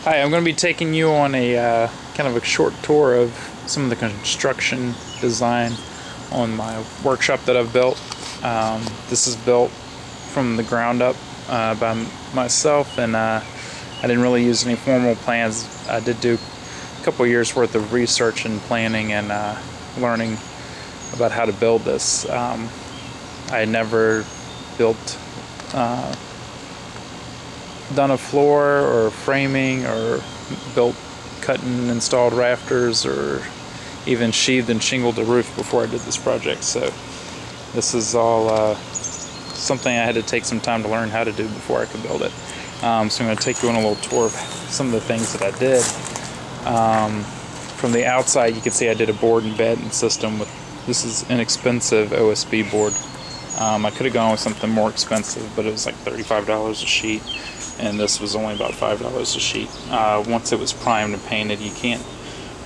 Hi, I'm going to be taking you on a kind of a short tour of some of the construction design on my workshop that I've built. This is built from the ground up by myself, and I didn't really use any formal plans. I did do a couple years worth of research and planning and learning about how to build this. I had never built done a floor or framing or cut and installed rafters or even sheathed and shingled a roof before I did this project. So this is all something I had to take some time to learn how to do before I could build it. So I'm going to take you on a little tour of some of the things that I did. From the outside, you can see I did a board and batten system with, this is inexpensive OSB board. I could have gone with something more expensive, but it was like $35 a sheet, and this was only about $5 a sheet. Once it was primed and painted, you can't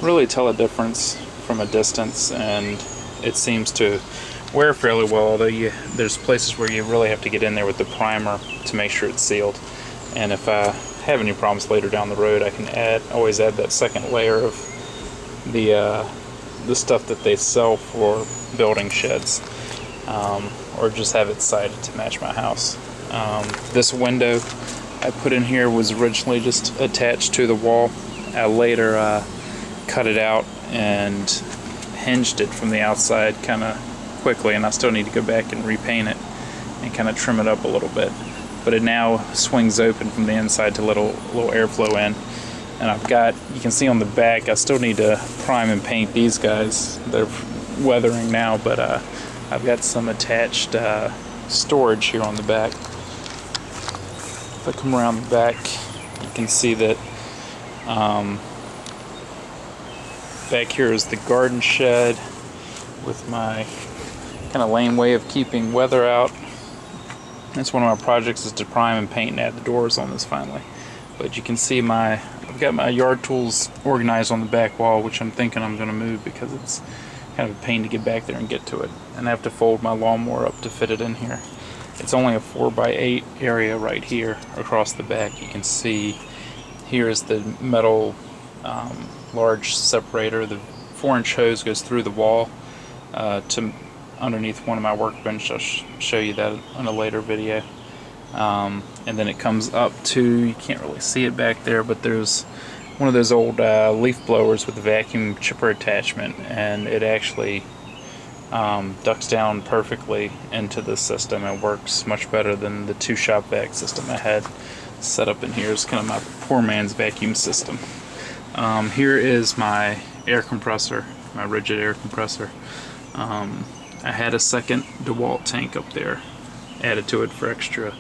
really tell a difference from a distance, and it seems to wear fairly well, although there's places where you really have to get in there with the primer to make sure it's sealed. And if I have any problems later down the road, I can always add that second layer of the stuff that they sell for building sheds, or just have it sided to match my house. This window I put in here was originally just attached to the wall. I later cut it out and hinged it from the outside kind of quickly, and I still need to go back and repaint it and kind of trim it up a little bit. But it now swings open from the inside to let a little airflow in. And I've got, you can see on the back, I still need to prime and paint these guys. They're weathering now, but I've got some attached storage here on the back. If I come around the back, you can see that back here is the garden shed with my kind of lame way of keeping weather out. That's one of my projects, is to prime and paint and add the doors on this finally. But you can see I've got my yard tools organized on the back wall, which I'm thinking I'm going to move because it's kind of a pain to get back there and get to it. And I have to fold my lawnmower up to fit it in here. It's only a 4x8 area right here across the back. You can see here is the metal large separator. The 4-inch hose goes through the wall to underneath one of my workbench. I'll show you that in a later video. And then it comes up to, you can't really see it back there, but there's one of those old leaf blowers with a vacuum chipper attachment, and it actually ducts down perfectly into the system. It works much better than the 2-shop vac system I had set up in here. It's kind of my poor man's vacuum system. Here is my air compressor, my rigid air compressor. I had a second DeWalt tank up there added to it for extra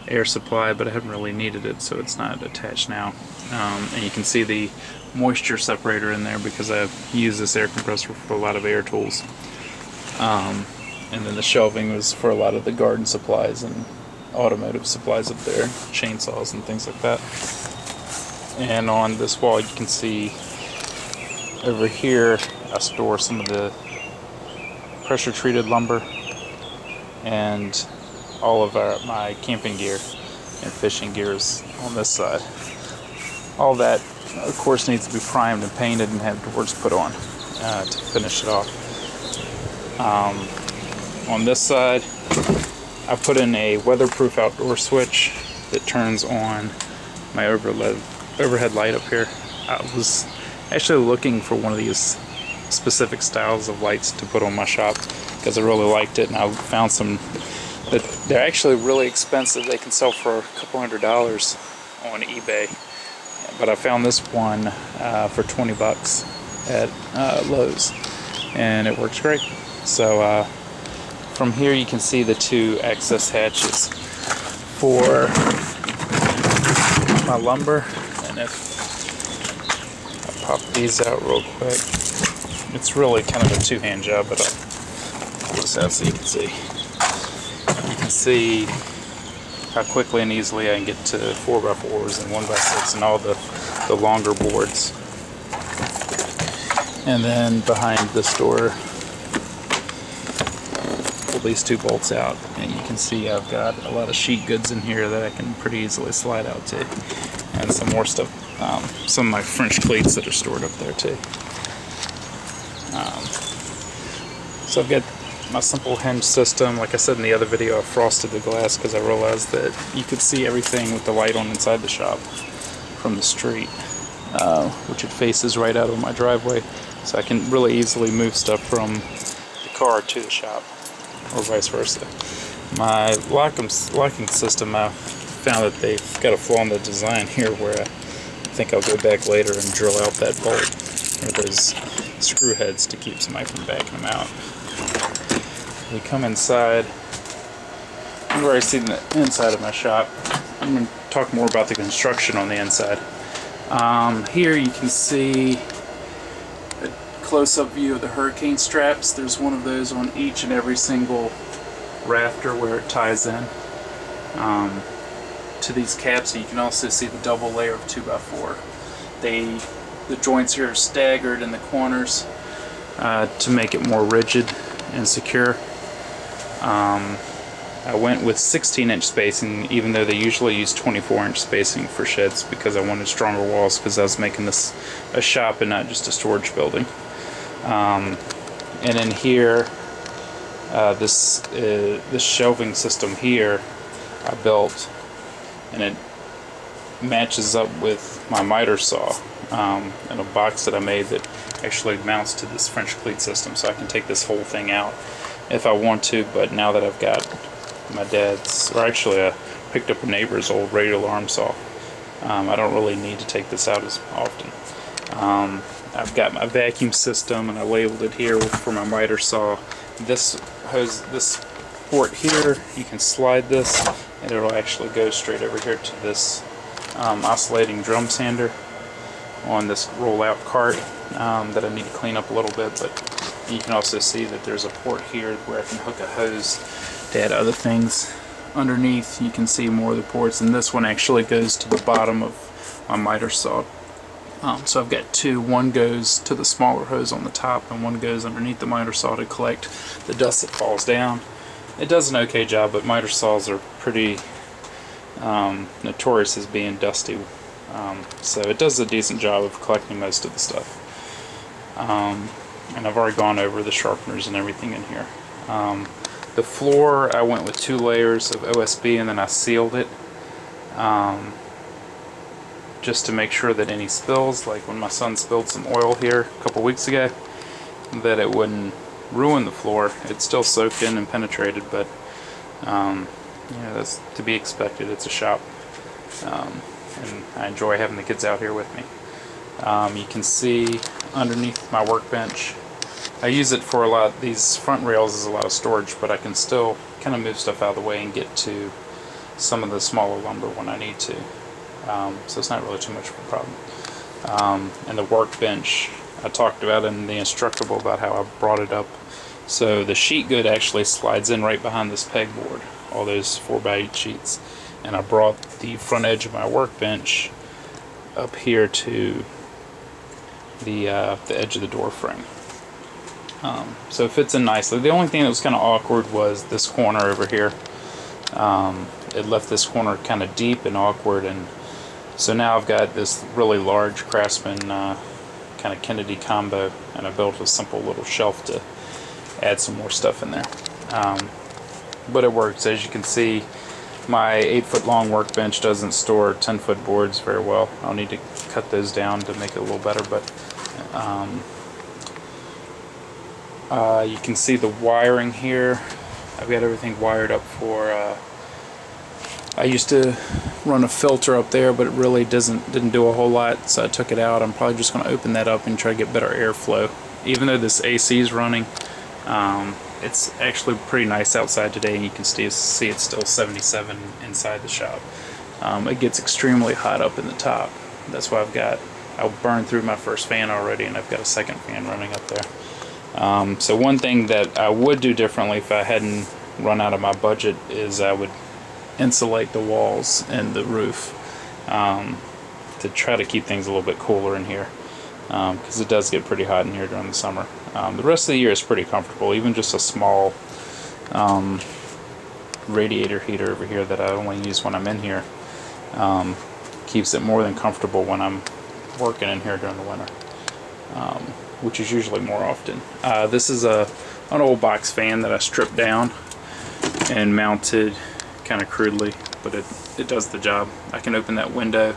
air supply, but I haven't really needed it, so it's not attached now. And you can see the moisture separator in there because I use this air compressor for a lot of air tools. And then the shelving was for a lot of the garden supplies and automotive supplies up there, chainsaws and things like that. And on this wall you can see over here I store some of the pressure treated lumber and all of my camping gear and fishing gears on this side. All that of course needs to be primed and painted and have doors put on to finish it off. On this side I put in a weatherproof outdoor switch that turns on my overhead light up here. I was actually looking for one of these specific styles of lights to put on my shop because I really liked it, and I found some that they're actually really expensive. They can sell for a couple $100 on eBay, but I found this one for $20 at Lowe's, and it works great. So from here you can see the 2 access hatches for my lumber, and if I pop these out real quick, it's really kind of a 2-hand job, but I'll pull this out so you can see. You can see how quickly and easily I can get to 4x4s and 1x6 and all the longer boards. And then behind this door, pull these 2 bolts out, and you can see I've got a lot of sheet goods in here that I can pretty easily slide out to. And and some more stuff. Some of my French cleats that are stored up there too. So I've got my simple hinge system. Like I said in the other video, I frosted the glass because I realized that you could see everything with the light on inside the shop from the street, which it faces right out of my driveway. So I can really easily move stuff from the car to the shop, or vice versa. My locking system, I found that they've got a flaw in the design here where I think I'll go back later and drill out that bolt, or those screw heads to keep somebody from backing them out. We come inside. You've already seen the inside of my shop. I'm going to talk more about the construction on the inside. Here you can see a close-up view of the hurricane straps. There's one of those on each and every single rafter where it ties in to these caps. So you can also see the double layer of 2x4. The joints here are staggered in the corners to make it more rigid and secure. I went with 16-inch spacing, even though they usually use 24-inch spacing for sheds, because I wanted stronger walls, because I was making this a shop and not just a storage building. And in here, this shelving system here I built, and it matches up with my miter saw in a box that I made that actually mounts to this French cleat system, so I can take this whole thing out if I want to. But now that I've got my dad's, or actually I picked up a neighbor's old radial arm saw, I don't really need to take this out as often. I've got my vacuum system, and I labeled it here for my miter saw. This port here, you can slide this and it'll actually go straight over here to this oscillating drum sander on this roll-out cart that I need to clean up a little bit. But you can also see that there's a port here where I can hook a hose to add other things underneath. You can see more of the ports, and this one actually goes to the bottom of my miter saw. So I've got two. One goes to the smaller hose on the top, and one goes underneath the miter saw to collect the dust that falls down. It does an okay job, but miter saws are pretty notorious as being dusty. So it does a decent job of collecting most of the stuff. And I've already gone over the sharpeners and everything in here. The floor, I went with 2 layers of OSB, and then I sealed it just to make sure that any spills, like when my son spilled some oil here a couple weeks ago, that it wouldn't ruin the floor. It's still soaked in and penetrated, but yeah, that's to be expected. It's a shop, and I enjoy having the kids out here with me. You can see underneath my workbench, I use it for a lot. These front rails is a lot of storage, but I can still kind of move stuff out of the way and get to some of the smaller lumber when I need to. So it's not really too much of a problem. And the workbench, I talked about in the Instructable about how I brought it up. So the sheet good actually slides in right behind this pegboard, all those 4x8 sheets. And I brought the front edge of my workbench up here to the edge of the door frame. So it fits in nicely. The only thing that was kind of awkward was this corner over here. It left this corner kind of deep and awkward, and so now I've got this really large Craftsman kind of Kennedy combo, and I built a simple little shelf to add some more stuff in there. But it works. As you can see, my 8-foot long workbench doesn't store 10-foot boards very well. I'll need to cut those down to make it a little better, but you can see the wiring here. I've got everything wired up for I used to run a filter up there, but it really didn't do a whole lot, so I took it out. I'm probably just going to open that up and try to get better airflow. Even though this AC is running, it's actually pretty nice outside today, and you can see it's still 77 inside the shop. It gets extremely hot up in the top. That's why I burned through my first fan already, and I've got a second fan running up there. So one thing that I would do differently if I hadn't run out of my budget is I would insulate the walls and the roof to try to keep things a little bit cooler in here, because it does get pretty hot in here during the summer. The rest of the year is pretty comfortable. Even just a small radiator heater over here that I only use when I'm in here keeps it more than comfortable when I'm working in here during the winter, which is usually more often. This is an old box fan that I stripped down and mounted kind of crudely, but it does the job. I can open that window,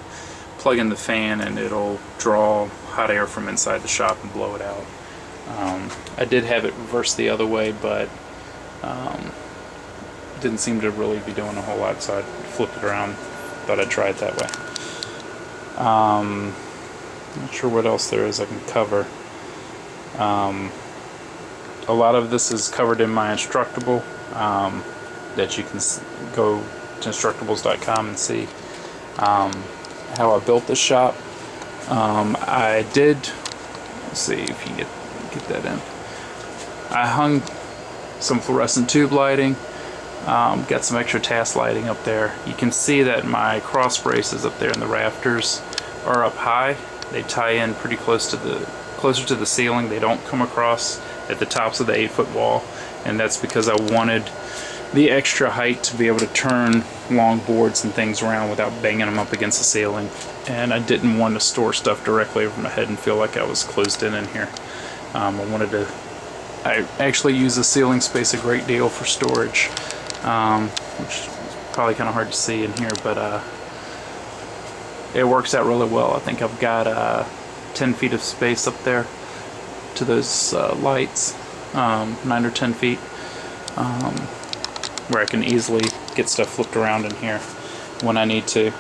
plug in the fan, and it'll draw hot air from inside the shop and blow it out. I did have it reversed the other way, but didn't seem to really be doing a whole lot, so I flipped it around. Thought I'd try it that way. Not sure what else there is I can cover. A lot of this is covered in my Instructable, that you can go to instructables.com and see how I built this shop. I did, let's see if you get that in. I hung some fluorescent tube lighting, got some extra task lighting up there. You can see that my cross braces up there in the rafters are up high. They tie in pretty closer to the ceiling. They don't come across at the tops of the 8-foot wall, and that's because I wanted the extra height to be able to turn long boards and things around without banging them up against the ceiling. And I didn't want to store stuff directly over my head and feel like I was closed in here. I actually use the ceiling space a great deal for storage, which is probably kind of hard to see in here, but it works out really well. I think I've got 10 feet of space up there to those lights, 9 or 10 feet, where I can easily get stuff flipped around in here when I need to.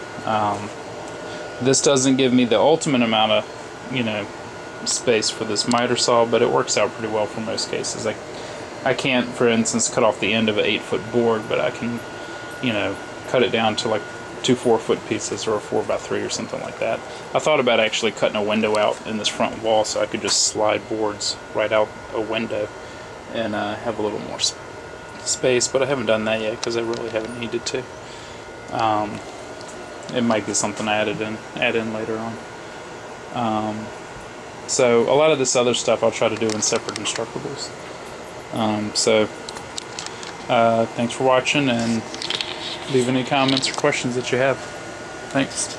This doesn't give me the ultimate amount of, space for this miter saw, but it works out pretty well for most cases. I can't, for instance, cut off the end of an 8-foot board, but I can, cut it down to like 2 4-foot pieces or a 4x3 or something like that. I thought about actually cutting a window out in this front wall so I could just slide boards right out a window and have a little more space, but I haven't done that yet because I really haven't needed to. It might be something I add in later on. So a lot of this other stuff I'll try to do in separate Instructables. Thanks for watching, and leave any comments or questions that you have. Thanks.